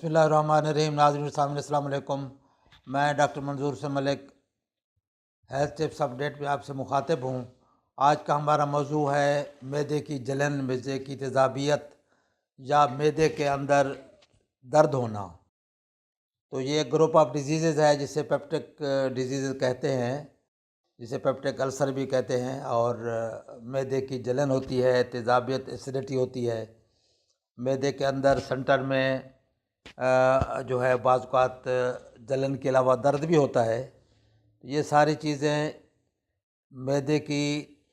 बिस्मिल्लाहिर्रहमानिर्रहीम। नाज़रीन सामने अस्सलाम वालेकुम। मैं डॉक्टर मंजूर Hussain Malik health tips update में आपसे मुखातिब हूँ। आज का हमारा मौजू है मैदे की जलन, मैदे की तेज़ाबियत या मैदे के अंदर दर्द होना। तो ये एक ग्रुप ऑफ डिजीज़ है जिसे पेप्टिक डिजीज़ कहते हैं, जिसे पेप्टिक अल्सर भी कहते हैं। और मैदे की जलन होती है, तेज़ाबियत, एसिडिटी होती है मैदे के अंदर। सेंटर में जो है बाज़ औक़ात जलन के अलावा दर्द भी होता है। ये सारी चीज़ें मैदे की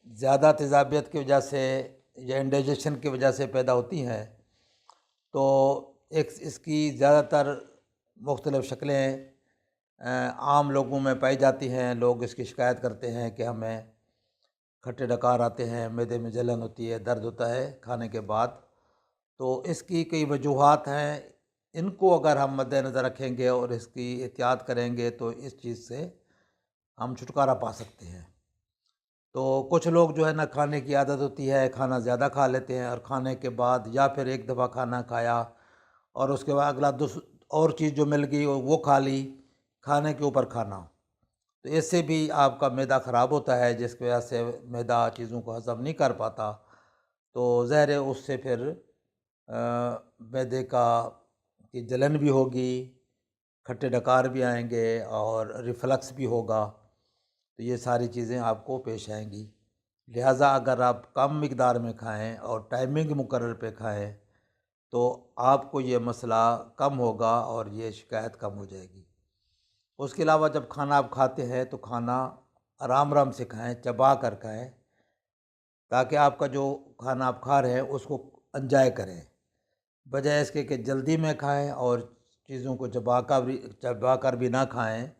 ज़्यादा तेज़ाबियत की वजह से या इंडाइजेशन की वजह से पैदा होती हैं। तो इसकी ज़्यादातर मुख्तलिफ़ शक्लें आम लोगों में पाई जाती हैं। लोग इसकी शिकायत करते हैं कि हमें खट्टे डकार आते हैं, मैदे में जलन होती है, दर्द होता है खाने के बाद। तो इसकी कई वजूहात हैं। इनको अगर हम मद्देनज़र रखेंगे और इसकी एहतियात करेंगे तो इस चीज़ से हम छुटकारा पा सकते हैं। तो कुछ लोग जो है ना, खाने की आदत होती है, खाना ज़्यादा खा लेते हैं, और खाने के बाद या फिर एक दफ़ा खाना खाया और उसके बाद अगला और चीज़ जो मिल गई वो खा ली, खाने के ऊपर खाना। तो इससे भी आपका मैदा ख़राब होता है, जिसकी वजह से मैदा चीज़ों को हज़म नहीं कर पाता। तो ज़ाहिर है उससे फिर मैदे की जलन भी होगी, खट्टे डकार भी आएंगे और रिफ्लक्स भी होगा। तो ये सारी चीज़ें आपको पेश आएंगी। लिहाजा अगर आप कम मिकदार में खाएं और टाइमिंग मुकर्रर पे खाएं तो आपको ये मसला कम होगा और ये शिकायत कम हो जाएगी। उसके अलावा जब खाना आप खाते हैं तो खाना आराम आराम से खाएं, चबा कर खाएं, ताकि आपका जो खाना आप खा रहे हैं उसको एंजॉय करें, बजाय इसके कि जल्दी में खाएं और चीज़ों को चबा कर भी ना खाएं।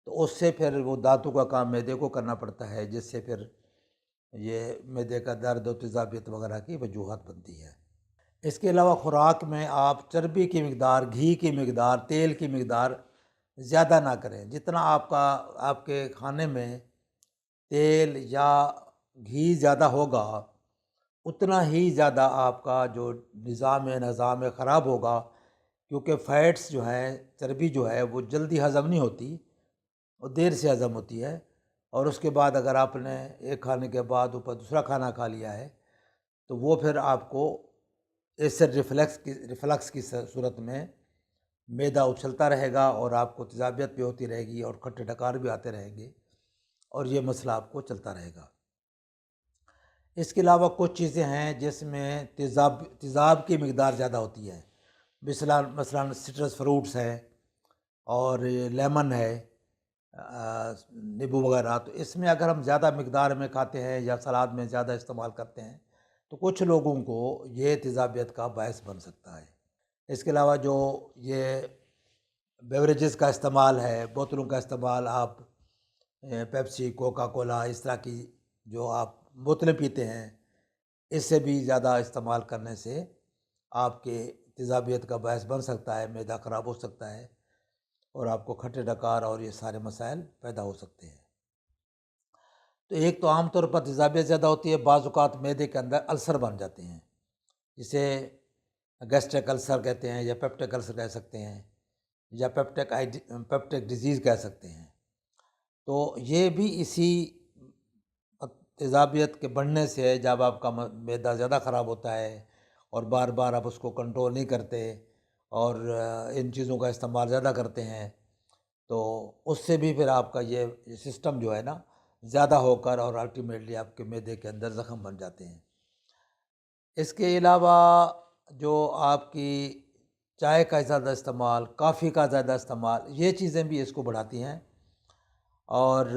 तो उससे फिर वो दांतों का काम मैदे को करना पड़ता है, जिससे फिर ये मैदे का दर्द और तेज़ाबियत वगैरह की वजूहत बनती है। इसके अलावा ख़ुराक में आप चर्बी की मकदार, घी की मकदार, तेल की मकदार ज़्यादा ना करें। जितना आपके खाने में तेल या घी ज़्यादा होगा, उतना ही ज़्यादा आपका जो निज़ाम है ख़राब होगा, क्योंकि फ़ैट्स जो है, चर्बी जो है, वो जल्दी हज़म नहीं होती और देर से हज़म होती है। और उसके बाद अगर आपने एक खाने के बाद ऊपर दूसरा खाना खा लिया है तो वो फिर आपको एसिड रिफ्लक्स की सूरत में मैदा उछलता रहेगा और आपको तेज़ाबियत भी होती रहेगी और खट्टे डकार भी आते रहेंगे और ये मसला आपको चलता रहेगा। इसके अलावा कुछ चीज़ें हैं जिसमें तेज़ाब की मकदार ज़्यादा होती है। मसलन सिट्रस फ्रूट्स है और लेमन है, नींबू वगैरह। तो इसमें अगर हम ज़्यादा मकदार में खाते हैं या सलाद में ज़्यादा इस्तेमाल करते हैं तो कुछ लोगों को ये तेज़ाबियत का बायस बन सकता है। इसके अलावा जो ये बेवरेजेस का इस्तेमाल है, बोतलों का इस्तेमाल, आप पेप्सी, कोका कोला, इस तरह की जो आप बोतलें पीते हैं, इससे भी ज़्यादा इस्तेमाल करने से आपके तेज़ाबियत का बायस बन सकता है, मैदा ख़राब हो सकता है और आपको खट्टे डकार और ये सारे मसाइल पैदा हो सकते हैं। तो एक तो आम तौर पर तेज़ाबियत ज़्यादा होती है, बाज़ औक़ात मैदे के अंदर अल्सर बन जाते हैं, जिसे गैस्ट्रिक अल्सर कहते हैं या पेप्टिक अल्सर कह सकते हैं या पेप्टिक डिजीज़ कह सकते हैं। तो ये भी इसी तेज़ाबियत के बढ़ने से है, जब आपका मैदा ज़्यादा ख़राब होता है और बार बार आप उसको कंट्रोल नहीं करते और इन चीज़ों का इस्तेमाल ज़्यादा करते हैं, तो उससे भी फिर आपका ये सिस्टम जो है ना, ज़्यादा होकर और अल्टीमेटली आपके मैदे के अंदर ज़ख़म बन जाते हैं। इसके अलावा जो आपकी चाय का ज़्यादा इस्तेमाल, कॉफ़ी का ज़्यादा इस्तेमाल, ये चीज़ें भी इसको बढ़ाती हैं और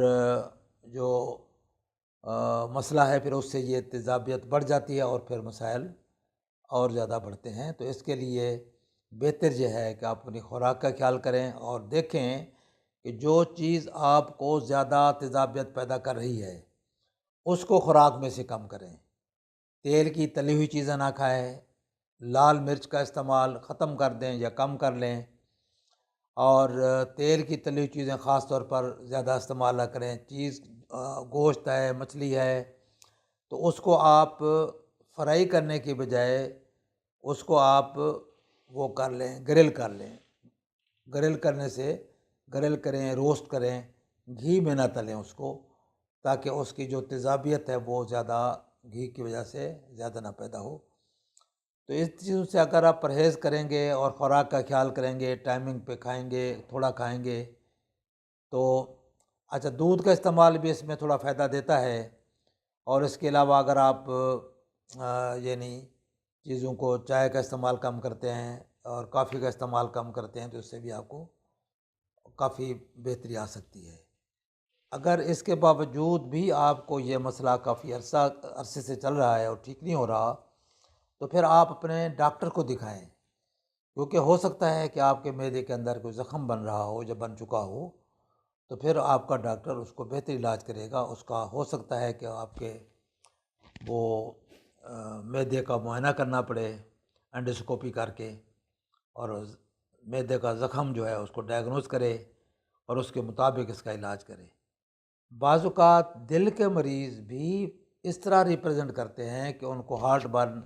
जो मसला है फिर उससे ये तेज़ाबियत बढ़ जाती है और फिर मसाइल और ज़्यादा बढ़ते हैं। तो इसके लिए बेहतर ये है कि आप अपनी खुराक का ख्याल करें और देखें कि जो चीज़ आपको ज़्यादा तेज़ाबियत पैदा कर रही है उसको खुराक में से कम करें। तेल की तली हुई चीज़ें ना खाएं, लाल मिर्च का इस्तेमाल ख़त्म कर दें या कम कर लें, और तेल की तली हुई चीज़ें ख़ास तौर पर ज़्यादा इस्तेमाल ना करें। गोश्त है, मछली है, तो उसको आप फ्राई करने की बजाय उसको आप وہ کر لیں، گرل کر لیں. گرل کرنے سے گرل کریں، روسٹ کریں، گھی میں نہ تلیں اس کو، تاکہ اس کی جو تیزابیت ہے وہ زیادہ گھی کی وجہ سے زیادہ نہ پیدا ہو. تو اس چیزوں سے اگر آپ پرہیز کریں گے اور خوراک کا خیال کریں گے، ٹائمنگ پہ کھائیں گے، تھوڑا کھائیں گے تو اچھا. دودھ کا استعمال بھی اس میں تھوڑا فائدہ دیتا ہے. اور اس کے علاوہ اگر آپ یعنی چیزوں کو، چائے کا استعمال کم کرتے ہیں اور کافی کا استعمال کم کرتے ہیں تو اس سے بھی آپ کو کافی بہتری آ سکتی ہے. اگر اس کے باوجود بھی آپ کو یہ مسئلہ کافی عرصے سے چل رہا ہے اور ٹھیک نہیں ہو رہا، تو پھر آپ اپنے ڈاکٹر کو دکھائیں، کیونکہ ہو سکتا ہے کہ آپ کے معدے کے اندر کوئی زخم بن رہا ہو یا بن چکا ہو. تو پھر آپ کا ڈاکٹر اس کو بہتر علاج کرے گا. اس کا ہو سکتا ہے کہ آپ کے وہ معدے کا معائنہ کرنا پڑے انڈوسکوپی کر کے، اور معدے کا زخم جو ہے اس کو ڈائگنوز کرے اور اس کے مطابق اس کا علاج کرے. بعض اوقات دل کے مریض بھی اس طرح ریپرزنٹ کرتے ہیں کہ ان کو ہارٹ برن،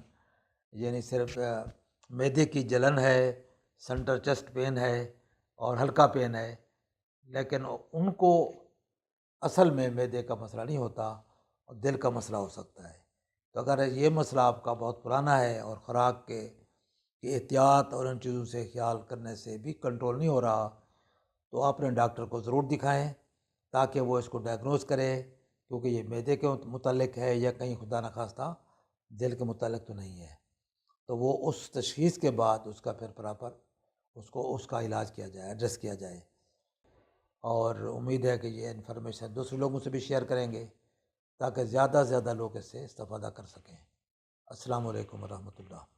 یعنی صرف معدے کی جلن ہے، سینٹر چیسٹ پین ہے اور ہلکا پین ہے، لیکن ان کو اصل میں معدے کا مسئلہ نہیں ہوتا اور دل کا مسئلہ ہو سکتا ہے. تو اگر یہ مسئلہ آپ کا بہت پرانا ہے اور خوراک کے احتیاط اور ان چیزوں سے خیال کرنے سے بھی کنٹرول نہیں ہو رہا، تو آپ اپنے ڈاکٹر کو ضرور دکھائیں تاکہ وہ اس کو ڈائگنوز کرے، کیونکہ یہ معدے کے متعلق ہے یا کہیں خدا نخواستہ دل کے متعلق تو نہیں ہے. تو وہ اس تشخیص کے بعد اس کا پھر پراپر اس کا علاج کیا جائے، ایڈریس کیا جائے. اور امید ہے کہ یہ انفارمیشن دوسرے لوگوں سے بھی شیئر کریں گے تاکہ زیادہ سے زیادہ لوگ اس سے استفادہ کر سکیں. السلام علیکم ورحمۃ اللہ.